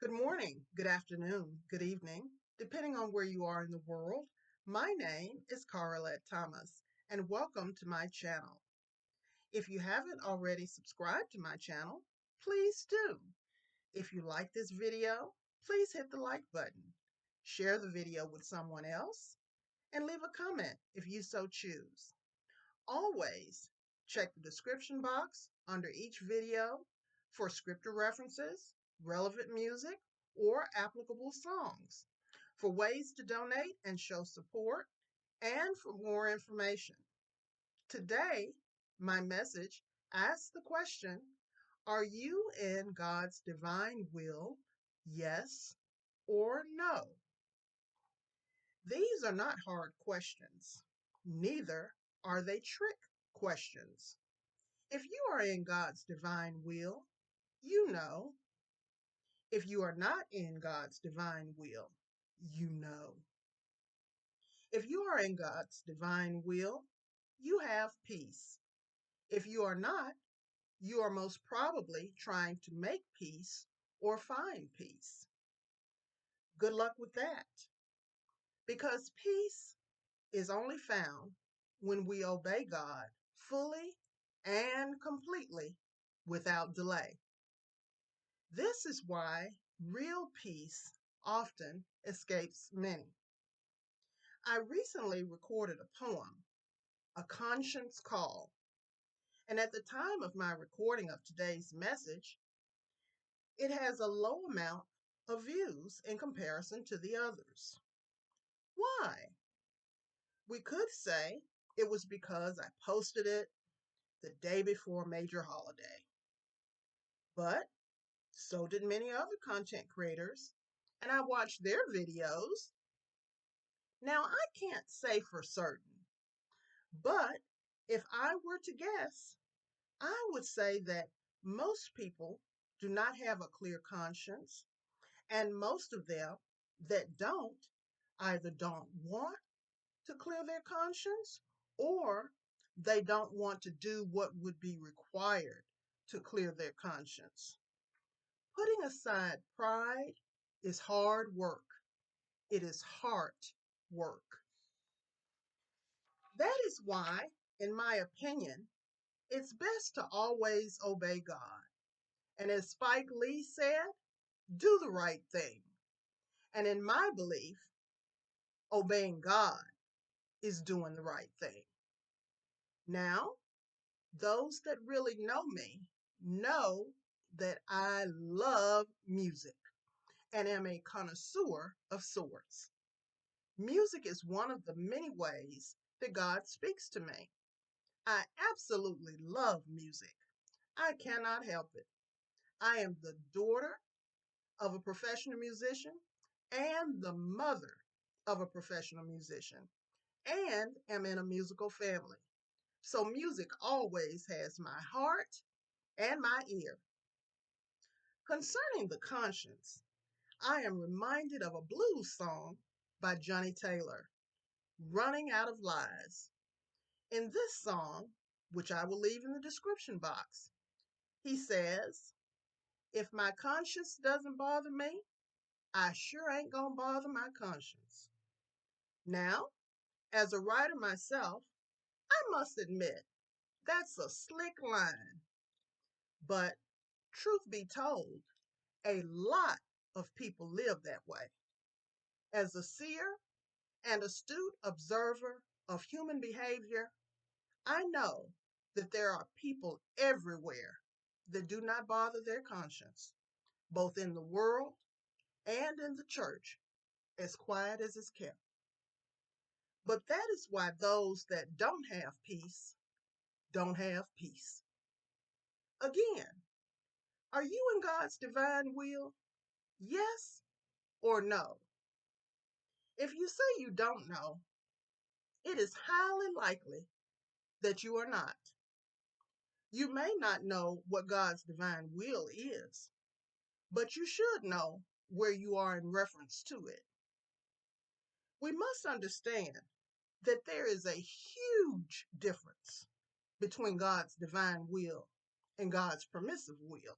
Good morning, good afternoon, good evening, depending on where you are in the world. My name is Carrolet Thomas, and welcome to my channel. If you haven't already subscribed to my channel, please do. If you like this video, please hit the like button, share the video with someone else, and leave a comment if you so choose. Always check the description box under each video for scripture references, relevant music, or applicable songs, for ways to donate and show support, and for more information. Today, my message asks the question, are you in God's divine will? Yes or no? These are not hard questions. Neither are they trick questions. If you are in God's divine will, you know. If you are not in God's divine will, you know. If you are in God's divine will, you have peace. If you are not, you are most probably trying to make peace or find peace. Good luck with that, because peace is only found when we obey God fully and completely without delay. This is why real peace often escapes many. I recently recorded a poem, A Conscience Call, and at the time of my recording of today's message, it has a low amount of views in comparison to the others. Why? We could say it was because I posted it the day before a major holiday. But so did many other content creators, and I watched their videos. Now, I can't say for certain, but if I were to guess, I would say that most people do not have a clear conscience, and most of them that don't either don't want to clear their conscience or they don't want to do what would be required to clear their conscience. Putting aside pride is hard work. It is heart work. That is why, in my opinion, it's best to always obey God. And as Spike Lee said, do the right thing. And in my belief, obeying God is doing the right thing. Now, those that really know me know that I love music and am a connoisseur of sorts. Music is one of the many ways that God speaks to me. I absolutely love music. I cannot help it. I am the daughter of a professional musician and the mother of a professional musician and am in a musical family. So music always has my heart and my ear. Concerning the conscience, I am reminded of a blues song by Johnny Taylor, Running Out of Lies. In this song, which I will leave in the description box, he says, if my conscience doesn't bother me, I sure ain't gonna bother my conscience. Now, as a writer myself, I must admit that's a slick line. But truth be told, a lot of people live that way. As a seer and astute observer of human behavior, I know that there are people everywhere that do not bother their conscience, both in the world and in the church, as quiet as it's kept. But that is why those that don't have peace don't have peace. Again, are you in God's divine will? Yes or no? If you say you don't know, it is highly likely that you are not. You may not know what God's divine will is, but you should know where you are in reference to it. We must understand that there is a huge difference between God's divine will and God's permissive will.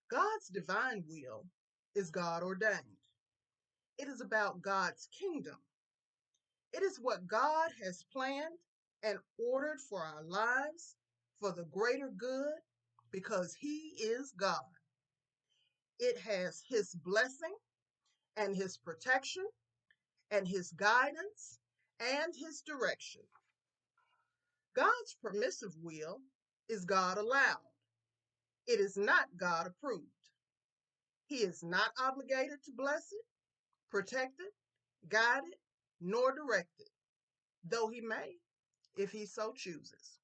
God's divine will is God ordained. It is about God's kingdom. It is what God has planned and ordered for our lives for the greater good because He is God. It has His blessing and His protection and His guidance and His direction. God's permissive will is God allowed. It is not God approved. He is not obligated to bless it, protect it, guide it, nor direct it, though He may, if He so chooses.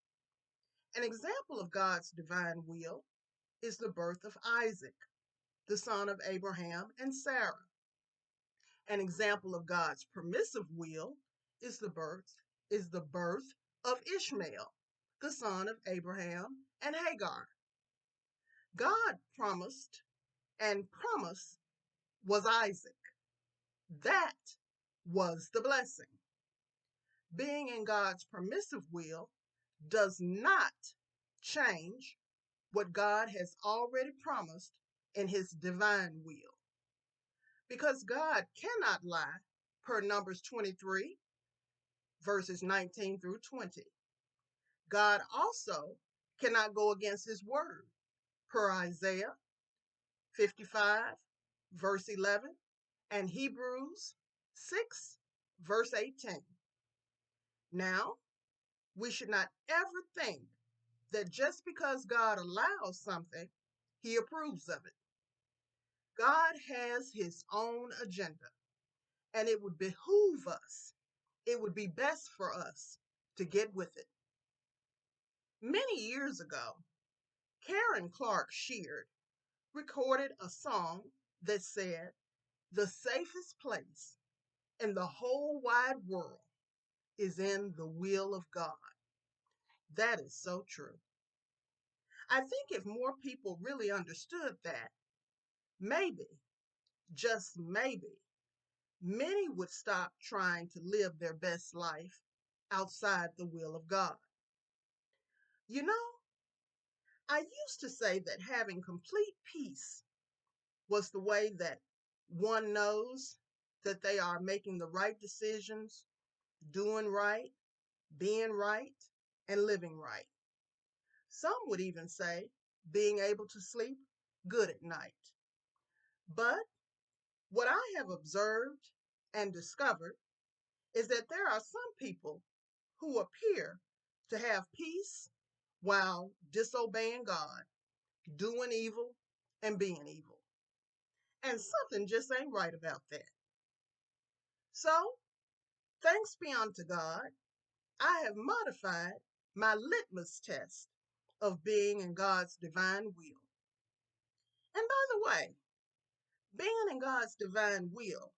An example of God's divine will is the birth of Isaac, the son of Abraham and Sarah. An example of God's permissive will is the birth of Ishmael, the son of Abraham and Hagar. God promised, and promise was Isaac. That was the blessing. Being in God's permissive will does not change what God has already promised in His divine will. Because God cannot lie, per Numbers 23, verses 19 through 20. God also cannot go against His word, per Isaiah 55, verse 11, and Hebrews 6, verse 18. Now, we should not ever think that just because God allows something, He approves of it. God has His own agenda, and it would behoove us, it would be best for us to get with it. Many years ago, Karen Clark Sheard recorded a song that said, "The safest place in the whole wide world is in the will of God." That is so true. I think if more people really understood that, maybe, just maybe, many would stop trying to live their best life outside the will of God. You know, I used to say that having complete peace was the way that one knows that they are making the right decisions, doing right, being right, and living right. Some would even say being able to sleep good at night. But what I have observed and discovered is that there are some people who appear to have peace while disobeying God, doing evil, and being evil. And something just ain't right about that. So, thanks be unto God, I have modified my litmus test of being in God's divine will. And by the way, being in God's divine will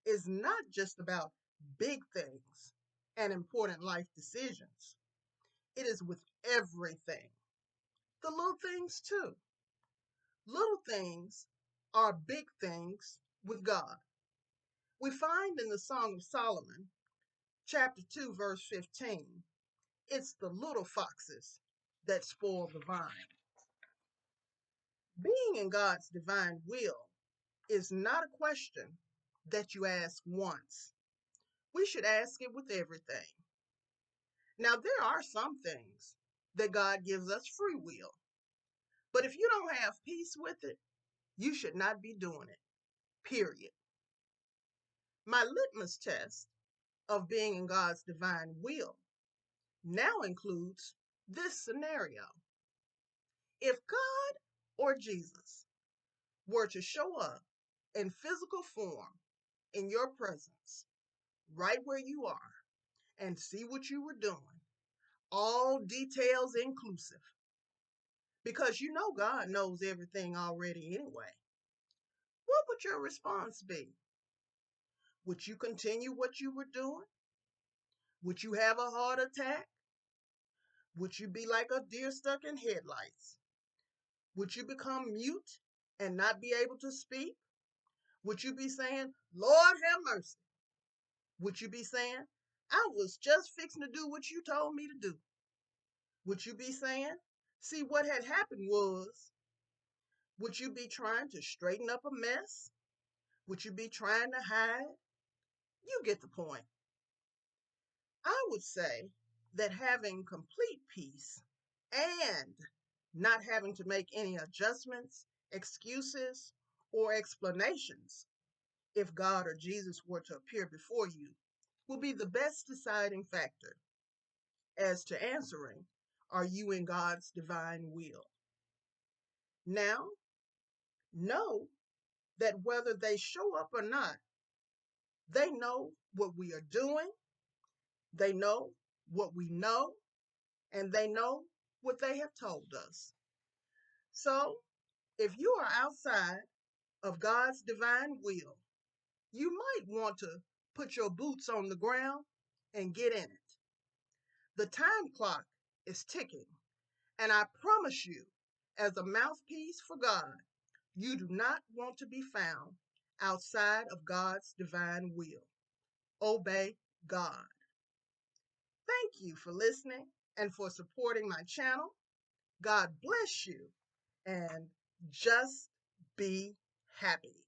is not just about big things and important life decisions. It is with everything, the little things too. Little things are big things with God. We find in the Song of Solomon, chapter 2, verse 15, it's the little foxes that spoil the vine. Being in God's divine will is not a question that you ask once. We should ask it with everything. Now, there are some things that God gives us free will, but if you don't have peace with it, you should not be doing it, period. My litmus test of being in God's divine will now includes this scenario. If God or Jesus were to show up in physical form in your presence, right where you are, and see what you were doing, all details inclusive, because you know God knows everything already anyway, what would your response be? Would you continue what you were doing? Would you have a heart attack? Would you be like a deer stuck in headlights? Would you become mute and not be able to speak? Would you be saying, "Lord have mercy"? Would you be saying, "I was just fixing to do what you told me to do"? Would you be saying, "See, what had happened was"? Would you be trying to straighten up a mess? Would you be trying to hide? You get the point. I would say that having complete peace and not having to make any adjustments, excuses, or explanations if God or Jesus were to appear before you will be the best deciding factor as to answering, are you in God's divine will? Now, know that whether they show up or not, they know what we are doing, they know what we know, and they know what they have told us. So, if you are outside of God's divine will, you might want to put your boots on the ground and get in it. The time clock is ticking, and I promise you, as a mouthpiece for God, you do not want to be found outside of God's divine will. Obey God. Thank you for listening and for supporting my channel. God bless you, and just be happy.